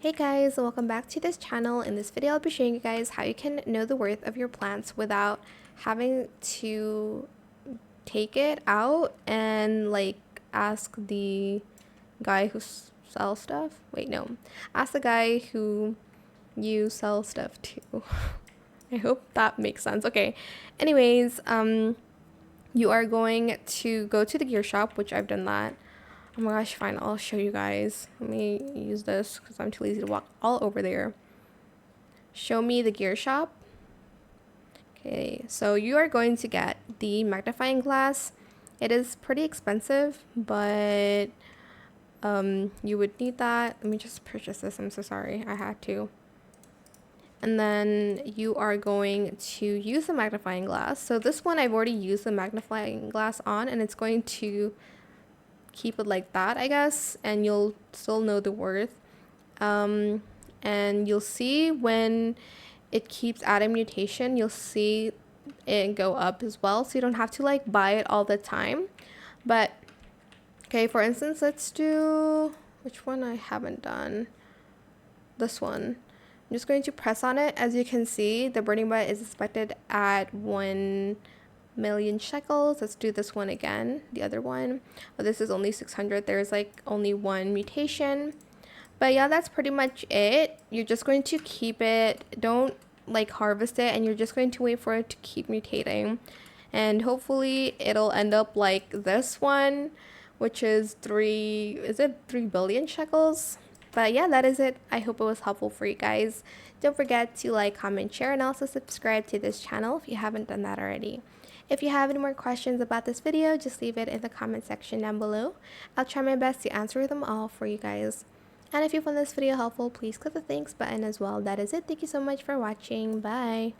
Hey guys, welcome back to this channel. In this video, I'll be showing you guys how you can know the worth of your plants without having to take it out and like ask the guy who sells stuff. Wait, no. Ask the guy who you sell stuff to. I hope that makes sense. Okay. Anyways, you are going to go to the gear shop, which I've done that. Oh my gosh, fine, I'll show you guys. Let me use this because I'm too lazy to walk all over there. Show me the gear shop. Okay, so you are going to get the magnifying glass. It is pretty expensive, but you would need that. Let me just purchase this. I'm so sorry, I had to. And then you are going to use the magnifying glass. So this one I've already used the magnifying glass on, and it's going to keep it like that, I guess, and you'll still know the worth. And you'll see when it keeps adding mutation, you'll see it go up as well, so you don't have to like buy it all the time. But okay, for instance, let's do which one I haven't done. This one. I'm just going to press on it. As you can see, the burning butt is expected at 1,000,000 shekels. Let's do this one again, the other one. Oh, this is only 600. There's like only one mutation. But yeah, that's pretty much it. You're just going to keep it. Don't like harvest it, and you're just going to wait for it to keep mutating. And hopefully it'll end up like this one, which is 3 billion shekels? But yeah, that is it. I hope it was helpful for you guys. Don't forget to like, comment, share, and also subscribe to this channel if you haven't done that already. If you have any more questions about this video, just leave it in the comment section down below. I'll try my best to answer them all for you guys. And if you found this video helpful, please click the thanks button as well. That is it. Thank you so much for watching. Bye.